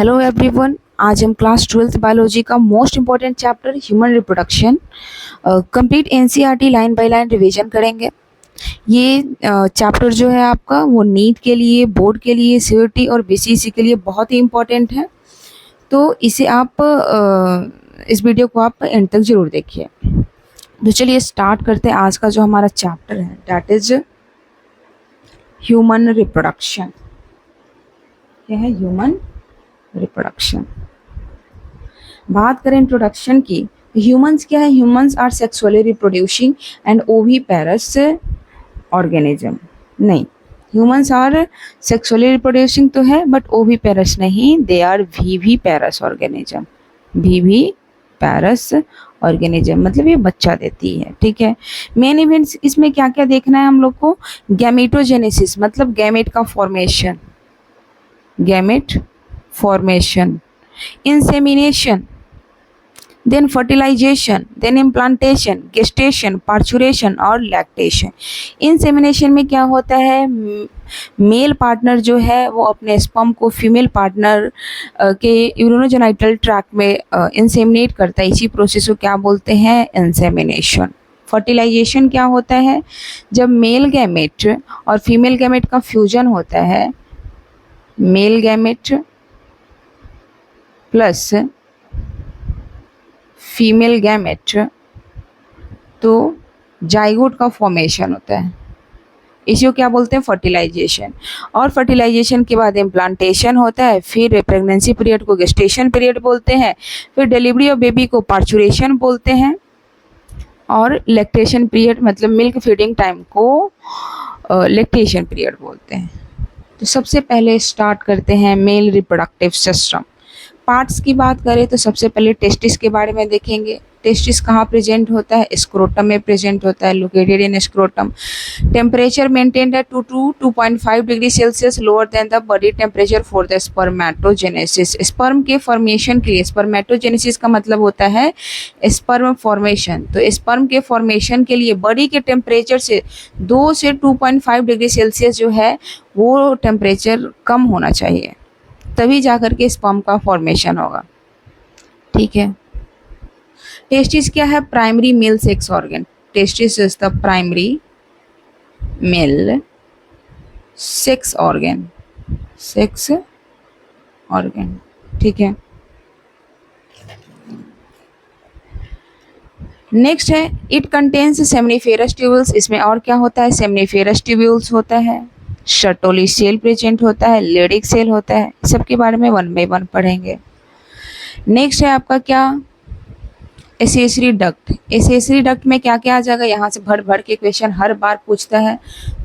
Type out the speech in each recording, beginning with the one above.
Hello everyone, आज हम class 12th biology का most important chapter human reproduction complete NCERT line by line revision करेंगे। ये chapter जो है आपका वो नीट के लिए, बोर्ड के लिए, सीईटी और बीसीसी के लिए बहुत ही इम्पॉर्टेंट है। तो इसे आप इस वीडियो को आप एंड तक ज़रूर देखिए। तो चलिए स्टार्ट करते हैं आज का जो हमारा चैप्टर है, दैट इज ह्यूमन रिप्रोडक्शन। क्या है? Human reproduction. बात करें इंट्रोडक्शन की, ह्यूमंस क्या है? Humans are sexually reproducing and oviparous organism. नहीं, ह्यूमंस आर सेक्सुअली रिप्रोड्यूसिंग तो है बट ओविपेरस नहीं, they are viviparous organism. Viviparous organism मतलब ये बच्चा देती है। ठीक है। मेन इवेंट्स इसमें क्या क्या देखना है हम लोग को? गैमेटोजेनेसिस मतलब गैमेट का formation, gamete formation, insemination, then fertilization, then implantation, gestation, parturition और lactation। insemination में क्या होता है? मेल पार्टनर जो है वो अपने स्पर्म को फीमेल पार्टनर के यूरिनोजेनिटल ट्रैक्ट में इंसेमिनेट करता है। इसी प्रोसेस को क्या बोलते हैं? इंसेमिनेशन। फर्टिलाइजेशन क्या होता है? जब मेल गैमेट और फीमेल गैमेट का फ्यूजन होता है, male gamete plus female gamete, तो जाइगोट का फॉर्मेशन होता है। इसी को क्या बोलते हैं? फर्टिलाइजेशन। और फर्टिलाइजेशन के बाद इम्प्लांटेशन होता है, फिर प्रेगनेंसी पीरियड को गेस्टेशन पीरियड बोलते हैं, फिर डिलीवरी ऑफ बेबी को पार्चुरेशन बोलते हैं, और लैक्टेशन पीरियड मतलब मिल्क फीडिंग टाइम को लैक्टेशन पीरियड बोलते हैं। तो सबसे पहले स्टार्ट करते हैं मेल रिप्रोडक्टिव सिस्टम। पार्ट्स की बात करें तो सबसे पहले टेस्टिस के बारे में देखेंगे। टेस्टिस कहाँ प्रेजेंट होता है? स्क्रोटम में प्रेजेंट होता है, located in scrotum. Temperature maintained है 2 to 2.5 degree Celsius lower than the body temperature for the spermatogenesis. Sperm के फॉर्मेशन के लिए, स्पर्मेटोजेनेसिस का मतलब होता है स्पर्म फॉर्मेशन, तो स्पर्म के फॉर्मेशन के लिए बॉडी के टेम्परेचर से 2 से 2.5 डिग्री सेल्सियस जो है वो टेम्परेचर कम होना चाहिए, तभी जाकर के स्पर्म का फॉर्मेशन होगा। ठीक है। टेस्टिस क्या है? Primary male sex organ. Testis is the primary male sex organ, sex organ. ठीक है। नेक्स्ट है, इट कंटेन्स सेमनीफेरस ट्यूब्यूल्स। इसमें और क्या होता है? सेमनीफेरस ट्यूब्यूल्स होता है, शर्टोली सेल प्रेजेंट होता है, लेडिक सेल होता है। सबके बारे में 1 by 1 पढ़ेंगे। नेक्स्ट है आपका क्या? Accessory duct. एसेसरी डक्ट में क्या क्या आ जाएगा? यहाँ से भर भर के क्वेश्चन हर बार पूछता है।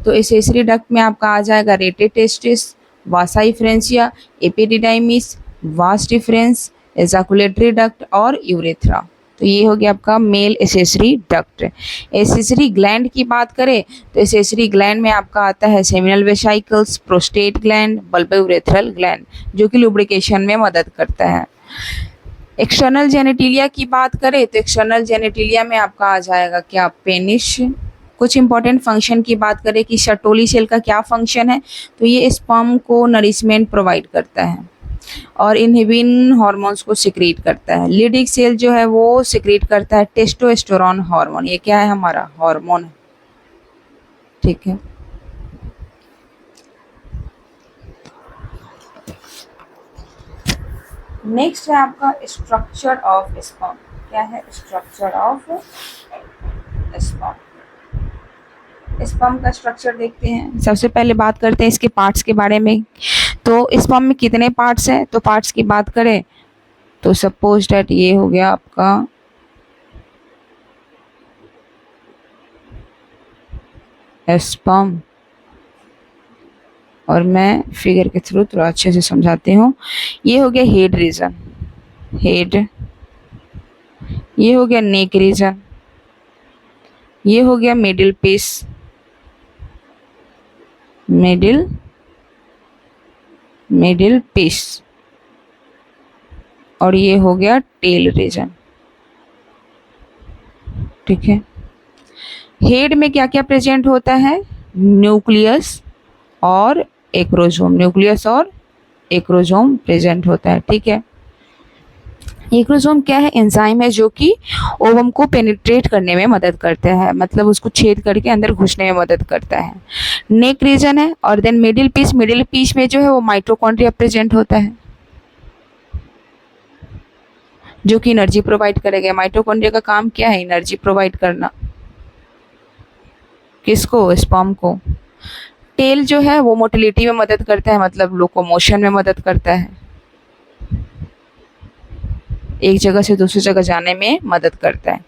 तो एसेसरी डक्ट में आपका आ जाएगा rete testis, vasa efferentia, epididymis, vas deferens, ejaculatory duct और यूरेथ्रा। तो ये हो गया आपका male accessory duct. Accessory gland की बात करें तो एसेसरी ग्लैंड में आपका आता है seminal vesicles, prostate gland, bulbourethral gland, जो कि लुब्रिकेशन में मदद करता है। एक्सटर्नल जेनेटिलिया की बात करें तो एक्सटर्नल जेनेटिलिया में आपका आ जाएगा क्या? पेनिस। कुछ इंपॉर्टेंट फंक्शन की बात करें कि शर्टोली सेल का क्या फंक्शन है, तो ये स्पर्म को नरिशमेंट प्रोवाइड करता है और इनहिबिन हार्मोन्स को सिक्रीट करता है। लिडिक सेल जो है वो सिक्रीट करता है टेस्टोस्टेरोन हार्मोन। ये क्या है? हमारा हार्मोन है। ठीक है। नेक्स्ट है आपका स्ट्रक्चर ऑफ स्पर्म। क्या है? Structure of sperm. स्पर्म का स्ट्रक्चर देखते हैं। सबसे पहले बात करते हैं इसके पार्ट्स के बारे में। तो स्पर्म में कितने पार्ट्स हैं? तो पार्ट्स की बात करें तो सपोज डेट ये हो गया आपका स्पर्म, और मैं फिगर के थ्रू थोड़ा अच्छे से समझाती हूँ। ये हो गया हेड रीजन, हेड। ये हो गया नेक रीजन, ये हो गया मिडिल पीस, मिडिल पीस, और ये हो गया टेल रीजन। ठीक है। हेड में क्या क्या प्रेजेंट होता है? न्यूक्लियस और एक्रोसोम। न्यूक्लियस और एक्रोसोम प्रेजेंट होता है। ठीक है, एक्रोसोम क्या है? एंजाइम है जो कि ओवम को पेनिट्रेट करने में मदद करता है, मतलब उसको छेद करके अंदर घुसने में मदद करता है। नेक रीजन है, और देन मिडिल पीस में जो है वो माइटोकॉन्ड्रिया प्रेजेंट होता है जो कि एनर्जी प्रोवाइड करेगा। माइटोकॉन्ड्रिया का काम क्या है? एनर्जी प्रोवाइड करना। किसको? स्पर्म को। टेल जो है वो मोटिलिटी में मदद करता है, मतलब लोकोमोशन में मदद करता है, एक जगह से दूसरी जगह जाने में मदद करता है।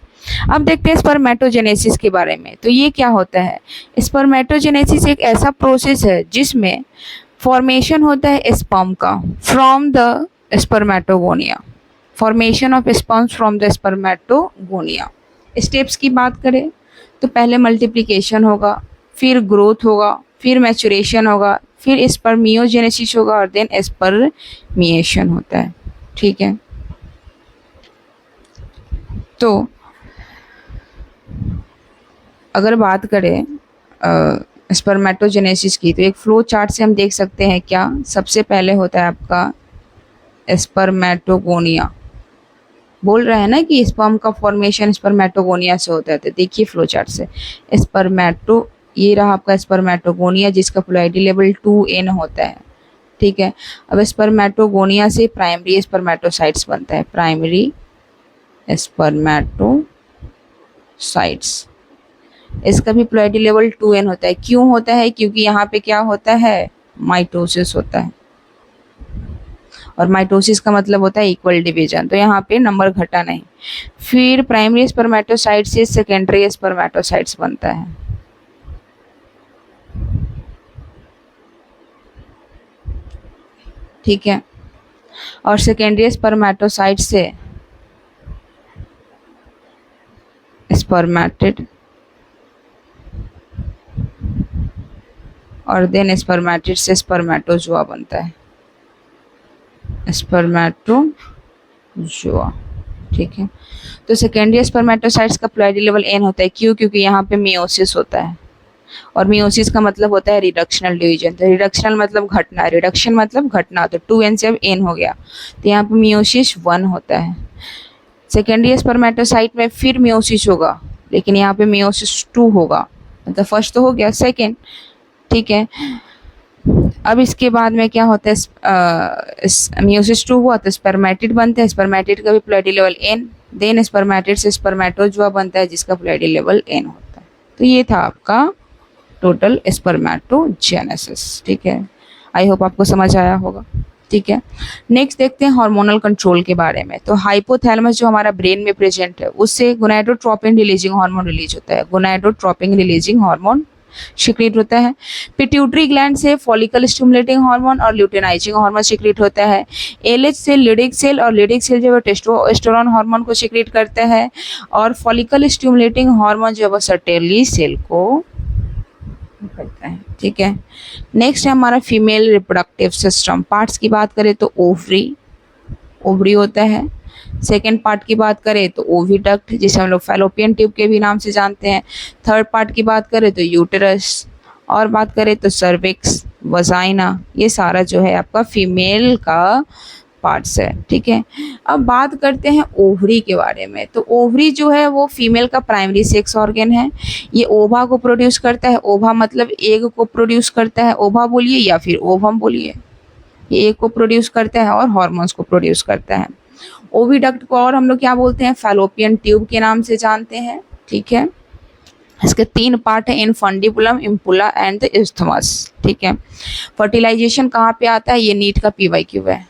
अब देखते हैं स्पर्मेटोजेनेसिस के बारे में। तो ये क्या होता है? स्पर्मेटोजेनेसिस एक ऐसा प्रोसेस है जिसमें फॉर्मेशन होता है स्पर्म का from the spermatogonia. Formation of sperms from the spermatogonia. Steps की बात करें तो पहले मल्टीप्लिकेशन होगा, फिर ग्रोथ होगा, फिर मैचुरेशन होगा, फिर स्पर्मियोजेनेसिस होगा, और देन स्पर्मिएशन होता है। ठीक है, तो अगर बात करें स्पर्मेटोजेनेसिस की, तो एक फ्लो चार्ट से हम देख सकते हैं क्या। सबसे पहले होता है आपका स्पर्मेटोगोनिया। बोल रहे हैं ना कि स्पर्म का फॉर्मेशन स्पर्मेटोगोनिया से होता है, तो देखिए फ्लो चार्ट से स्पर्मेटो, ये रहा आपका स्पर्मेटोगोनिया जिसका फ्लूइडी लेवल 2n होता है। ठीक है, अब स्पर्मेटोगोनिया से प्राइमरी स्पर्मेटोसाइट्स बनता है, प्राइमरी स्पर्मेटोसाइट्स। इसका भी फ्लूइडी लेवल 2n होता है। क्यों होता है? क्योंकि यहाँ पे क्या होता है? माइटोसिस होता है, और माइटोसिस का मतलब होता है इक्वल डिवीजन, तो यहाँ पे नंबर घटा नहीं। फिर प्राइमरी स्पर्मेटोसाइट से सेकेंडरी स्पर्मेटोसाइट्स बनता है। ठीक है, और सेकेंडरी स्पर्मेटोसाइट से स्पर्मेटिड, और देन स्पर्मेटिड से स्पर्मेटोजोआ बनता है, स्पर्मेटोजोआ। ठीक है, तो सेकेंडरी स्पर्मेटोसाइट्स का फ्लूइडी लेवल n होता है। क्यों? क्योंकि यहाँ पे मियोसिस होता है, और मियोसिस का मतलब होता है रिडक्शनल डिवीजन। तो रिडक्शनल मतलब घटना, रिडक्शन मतलब घटना, तो 2n से अब n हो गया, तो यहाँ पे मियोसिस 1 होता है। सेकेंडरी स्पर्मेटोसाइट में फिर मियोसिस होगा, लेकिन यहाँ पे मियोसिस 2 होगा, मतलब फर्स्ट तो हो गया, सेकेंड। ठीक है, अब इसके बाद में क्या होता है? मियोसिस 2 हुआ तो स्पर्मेटिड बनता है, स्पर्मेटिड का भी फ्लूइडी लेवल n, देन स्पर्मेटिड से स्पर्मेटोजोआ बनता है जिसका फ्लूइडी लेवल n होता है। तो ये था आपका टोटल स्पर्मेटोजेनेसिस। ठीक है, आई होप आपको समझ आया होगा। ठीक है, नेक्स्ट देखते हैं हार्मोनल कंट्रोल के बारे में। तो हाइपोथैलेमस जो हमारा ब्रेन में प्रेजेंट है उससे गोनाडोट्रोपिन रिलीजिंग हार्मोन रिलीज होता है, गोनाडोट्रोपिन रिलीजिंग हार्मोन सिक्रीट होता है। पिट्यूटरी ग्लैंड से फॉलिकल स्टिमुलेटिंग हार्मोन और ल्यूटेनाइजिंग हार्मोन सिक्रीट होता है। एलएच से लिडिक सेल, और लिडिक सेल जो है टेस्टोस्टेरोन हार्मोन को सिक्रीट करता है, और फॉलिकल स्टिमुलेटिंग हार्मोन जो है वो सर्टेली सेल को करता है। ठीक है, नेक्स्ट है हमारा फीमेल रिप्रोडक्टिव सिस्टम। पार्ट्स की बात करें तो ओवरी होता है। सेकेंड पार्ट की बात करें तो ओविडक्ट, जिसे हम लोग फैलोपियन ट्यूब के भी नाम से जानते हैं। थर्ड पार्ट की बात करें तो यूटेरस, और बात करें तो सर्विक्स, वजाइना, ये सारा जो है आपका फीमेल का पार्ट्स है। ठीक है, अब बात करते हैं ओवरी के बारे में। तो ओवरी जो है वो फीमेल का प्राइमरी सेक्स ऑर्गन है। ये ओवा को प्रोड्यूस करता है, ओवा मतलब एग को प्रोड्यूस करता है, ओवा बोलिए या फिर ओवम बोलिए। ये एग को प्रोड्यूस करता है और हॉर्मोन्स को प्रोड्यूस करता है। ओविडक्ट को और हम लोग क्या बोलते हैं? फैलोपियन ट्यूब के नाम से जानते हैं। ठीक है, इसके 3 पार्ट है, इनफंडिबुलम, इम्पुला एंड द इस्थमस। ठीक है, फर्टिलाइजेशन कहाँ पे आता है? ये नीट का PYQ है,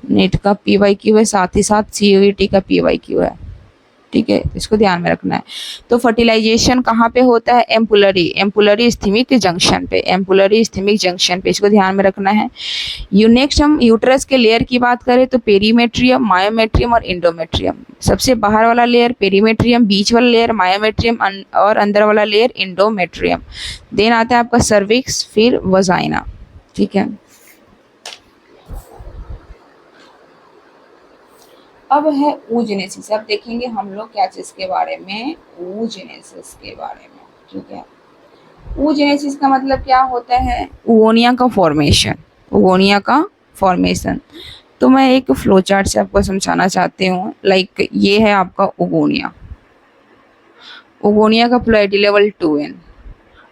नीट का PYQ है, साथ ही साथ CUET का PYQ है। ठीक है, इसको ध्यान में रखना है। तो फर्टिलाइजेशन कहाँ पे होता है? एम्पुलरी इस्थमिक जंक्शन पे, एम्पुलरी इस्थमिक जंक्शन पे, इसको ध्यान में रखना है। नेक्स्ट हम यूट्रस के लेयर की बात करें तो पेरीमेट्रियम, मायोमेट्रियम और इंडोमेट्रियम। सबसे बाहर वाला लेयर पेरीमेट्रियम, बीच वाला लेयर मायोमेट्रियम, और अंदर वाला लेयर इंडोमेट्रियम। देन आता है आपका सर्विक्स, फिर वजाइना। ठीक है, अब है oogenesis। अब देखेंगे हम लोग क्या चीज के बारे में? oogenesis के बारे में। ठीक है, oogenesis का मतलब क्या होता है? ओगोनिया का फॉर्मेशन, ओगोनिया का फॉर्मेशन। तो मैं एक फ्लो चार्ट से आपको समझाना चाहती हूँ। लाइक ये है आपका ओगोनिया। ओगोनिया का पोलैरिटी लेवल 2n।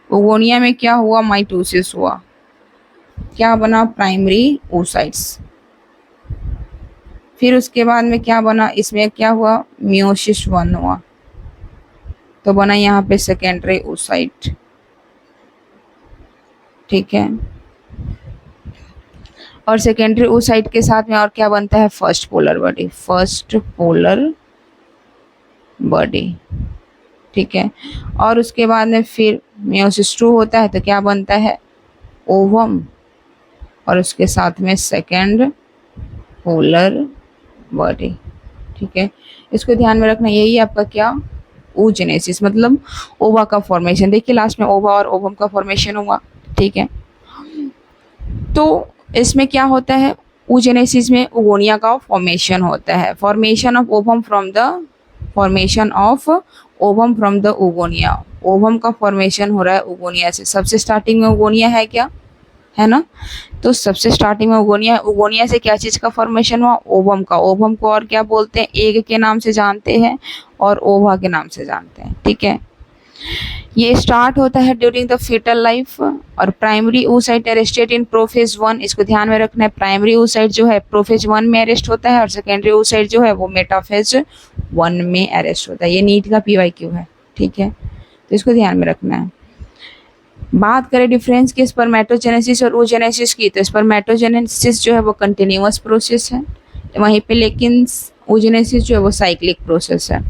ओगोनिया में क्या हुआ, माइटोसिस हुआ, क्या बना, प्राइमरी oocytes। फिर उसके बाद में क्या बना, इसमें क्या हुआ, मियोसिस 1 हुआ, तो बना यहाँ पे सेकेंडरी oocyte। ठीक है, और सेकेंडरी oocyte के साथ में और क्या बनता है, first polar body, first polar body. ठीक है, और उसके बाद में फिर मियोसिस 2 होता है, तो क्या बनता है, ओवम, और उसके साथ में सेकेंड पोलर बॉडी। ठीक है, इसको ध्यान में रखना। यही आपका क्या, oogenesis, मतलब ओवा का फॉर्मेशन। देखिए लास्ट में ओवा और ओवम का फॉर्मेशन हुआ। ठीक है, तो इसमें क्या होता है, oogenesis में ओगोनिया का फॉर्मेशन होता है। Formation of ovum from the formation of ovum from the oogonia. Ovum का फॉर्मेशन हो रहा है ओगोनिया से। सबसे स्टार्टिंग में ओगोनिया है क्या, है ना, तो सबसे स्टार्टिंग में ओगोनिया। ओगोनिया से क्या चीज का फॉर्मेशन हुआ, ओवम का। ओवम को और क्या बोलते हैं, एग के नाम से जानते हैं और ओवा के नाम से जानते हैं। ठीक है, ये स्टार्ट होता है ड्यूरिंग द फीटल लाइफ। और primary oocyte arrested in prophase 1, इसको ध्यान में रखना है। प्राइमरी oocyte जो है प्रोफेज 1 में अरेस्ट होता है और सेकेंडरी oocyte जो है वो मेटाफेज 1 में अरेस्ट होता है। ये नीट का PYQ है। ठीक है, तो इसको ध्यान में रखना है। बात करें डिफरेंस की स्पर्मेटोजेनेसिस और oogenesis की, तो स्पर्मेटोजेनेसिस जो है वो कंटिन्यूअस प्रोसेस है वहीं पे, लेकिन oogenesis जो है वो साइक्लिक प्रोसेस है।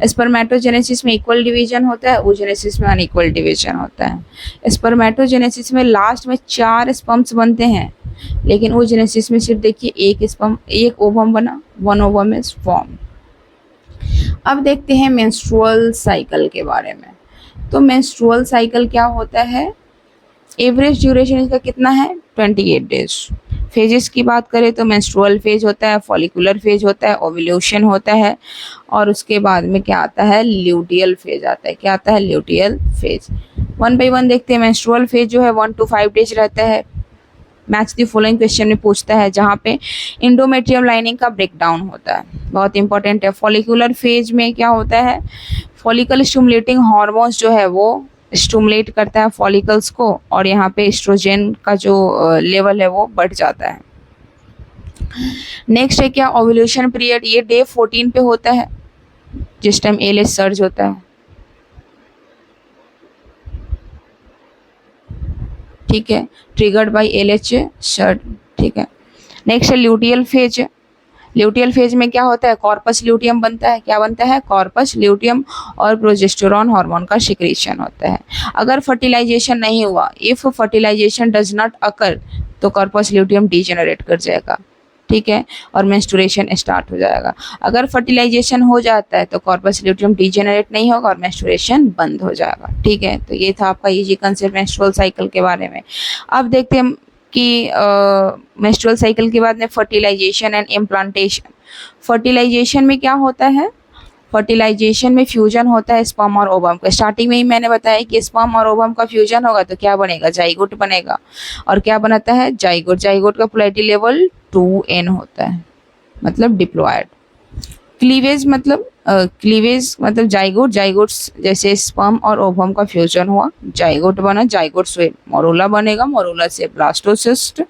स्पर्मेटोजेनेसिस में इक्वल डिवीजन होता है, oogenesis में अनइक्वल डिवीजन होता है। स्पर्मेटोजेनेसिस में लास्ट में 4 स्पर्म्स बनते हैं, लेकिन oogenesis में सिर्फ देखिए एक ओवम बना, 1 ओवम इज फॉर्म। अब देखते हैं मेंस्ट्रुअल साइकिल के बारे में। तो मेंस्ट्रुअल साइकिल क्या होता है, एवरेज ड्यूरेशन इसका कितना है, 28 डेज। फेजेस की बात करें तो मेंस्ट्रुअल फेज होता है, फॉलिकुलर फेज होता है, ओव्यूलेशन होता है, और उसके बाद में क्या आता है, ल्यूटियल फेज आता है। क्या आता है, ल्यूटियल फेज। 1 बाय 1 देखते हैं। मेंस्ट्रुअल फेज जो है 1 to 5 डेज रहता है। मैच द फॉलोइंग क्वेश्चन में पूछता है, जहाँ पे इंडोमेट्रियम लाइनिंग का ब्रेकडाउन होता है, बहुत इंपॉर्टेंट है। फॉलिकुलर फेज में क्या होता है, फॉलिकल स्टिमुलेटिंग हार्मोन्स जो है वो स्टिमुलेट करता है फॉलिकल्स को, और यहाँ पे एस्ट्रोजन का जो लेवल है वो बढ़ जाता है। नेक्स्ट है क्या, ओव्यूलेशन पीरियड। ये डे 14 पे होता है, जिस टाइम एलएच सर्ज होता है। ठीक है, ट्रिगर्ड बाय एलएच सर्ज। ठीक है, नेक्स्ट है ल्यूटियल फेज। ल्यूटियल फेज में क्या होता है, कॉर्पस ल्यूटियम बनता है। क्या बनता है, कॉर्पस ल्यूटियम, और प्रोजेस्टेरोन हार्मोन का सिक्रीशन होता है। अगर फर्टिलाइजेशन नहीं हुआ, if fertilisation does not occur, तो कॉर्पस ल्यूटियम डीजेनरेट कर जाएगा। ठीक है, और मेंस्ट्रुएशन स्टार्ट हो जाएगा। अगर फर्टिलाइजेशन हो जाता है तो कॉर्पस ल्यूटियम डीजेनरेट नहीं होगा और मेंस्ट्रुएशन बंद हो जाएगा। ठीक है, तो ये था आपका इजी कंसेप्ट मेंस्ट्रुअल साइकिल के बारे में। अब देखते हैं कि मेंस्ट्रुअल साइकिल के बाद में फर्टिलाइजेशन एंड इम्प्लांटेशन। फर्टिलाइजेशन में क्या होता है, फर्टिलाइजेशन में फ्यूजन होता है स्पर्म और ओवम का। स्टार्टिंग में ही मैंने बताया कि स्पर्म और ओवम का फ्यूजन होगा तो क्या बनेगा, जाइगोट बनेगा। और क्या बनाता है, जाइगोट। जाइगोट का पोलैरिटी लेवल 2n होता है, मतलब डिप्लॉयड। क्लीवेज मतलब जाइगोट। जाइगोट जैसे स्पर्म और ओवम का फ्यूजन हुआ, जाइगोट बना, जाइगोट से मोरूला बनेगा, मोरूला से ब्लास्टोसिस्ट,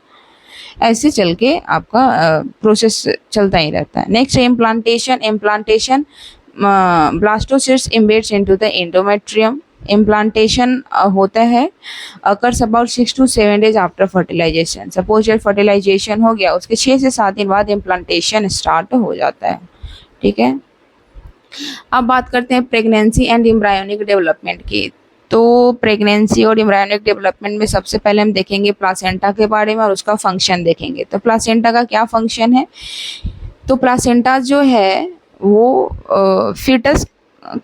ऐसे चल के आपका प्रोसेस चलता ही रहता है। नेक्स्ट है implantation. Implantation, blastocyst embeds into the endometrium. Implantation होता है occurs about 6 to 7 days after fertilization. Suppose जब फर्टिलाइजेशन हो गया, उसके 6 से 7 दिन बाद इम्प्लांटेशन स्टार्ट हो जाता है। ठीक है, अब बात करते हैं प्रेगनेंसी एंड एम्ब्रायोनिक डेवलपमेंट की। तो प्रेगनेंसी और एम्ब्रायोनिक डेवलपमेंट में सबसे पहले हम देखेंगे प्लासेंटा के बारे में और उसका फंक्शन देखेंगे। तो प्लासेंटा का क्या फंक्शन है, तो प्लासेंटा जो है वो फीटस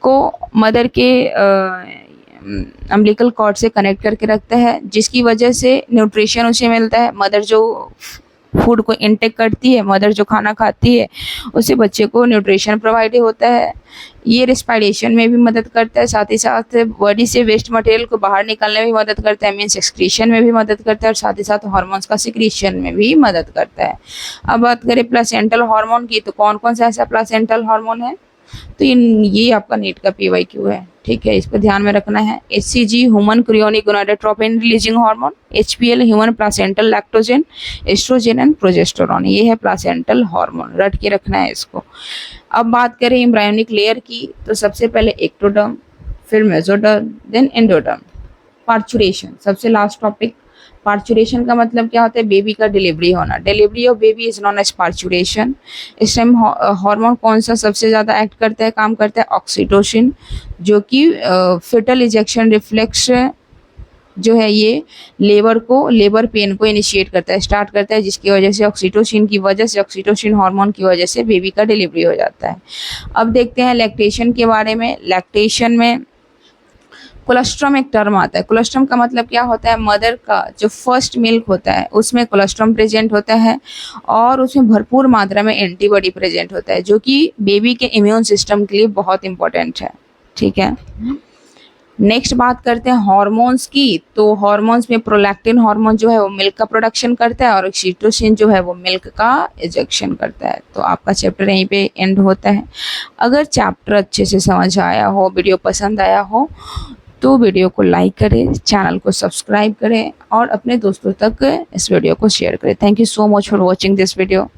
को मदर के अम्बिलिकल कॉर्ड से कनेक्ट करके रखता है, जिसकी वजह से न्यूट्रिशन उसे मिलता है। मदर जो फूड को इंटेक करती है, मदर जो खाना खाती है, उससे बच्चे को न्यूट्रिशन प्रोवाइड होता है। ये रेस्पिरेशन में भी मदद करता है, साथ ही साथ बॉडी से वेस्ट मटेरियल को बाहर निकालने में भी मदद करता है, मीन्स एक्सक्रीशन में भी मदद करता है, और साथ ही साथ हार्मोन्स का सिक्रीशन में भी मदद करता है। अब बात करें प्लासेंटल हार्मोन की, तो कौन कौन सा ऐसा प्लासेंटल हार्मोन है, तो ये आपका नीट का PYQ है, ठीक है, इसको ध्यान में रखना है। HCG human chorionic gonadotropin releasing hormone, HPL human placental lactogen, oestrogen and progesterone, ये है प्लासेंटल हार्मोन, रट के रखना है इसको। अब बात करें एम्ब्रायोनिक लेयर की, तो सबसे पहले एक्टोडर्म, फिर मेसोडर्म, देन एंडोडर्म। पार्चुरेशन सबसे लास्ट टॉपिक। पार्चुरेशन का मतलब क्या होता है, बेबी का डिलीवरी होना। Delivery of baby is known as parturition. इस टाइम हार्मोन कौन सा सबसे ज़्यादा एक्ट करता है, काम करता है, ऑक्सीटोसिन, जो कि फिटल इजेक्शन रिफ्लेक्स जो है ये लेबर पेन को इनिशिएट करता है, स्टार्ट करता है, जिसकी वजह से ऑक्सीटोसिन हार्मोन की वजह से बेबी का डिलीवरी हो जाता है। अब देखते हैं लैक्टेशन के बारे में। लैक्टेशन में कोलेस्ट्रम एक टर्म आता है। कोलेस्ट्रम का मतलब क्या होता है, मदर का जो फर्स्ट मिल्क होता है उसमें कोलेस्ट्रम प्रेजेंट होता है, और उसमें भरपूर मात्रा में एंटीबॉडी प्रेजेंट होता है, जो कि बेबी के इम्यून सिस्टम के लिए बहुत इंपॉर्टेंट है, ठीक है। नेक्स्ट बात करते हैं हार्मोन्स की। तो हार्मोन्स में प्रोलैक्टिन हार्मोन जो है वो मिल्क का प्रोडक्शन करता है, और ऑक्सीटोसिन जो है वो मिल्क का इजेक्शन करता है। तो आपका चैप्टर यहीं पे एंड होता है। अगर चैप्टर अच्छे से समझ आया हो, वीडियो पसंद आया हो, तो वीडियो को लाइक करें, चैनल को सब्सक्राइब करें, और अपने दोस्तों तक इस वीडियो को शेयर करें। Thank you so much for watching this video.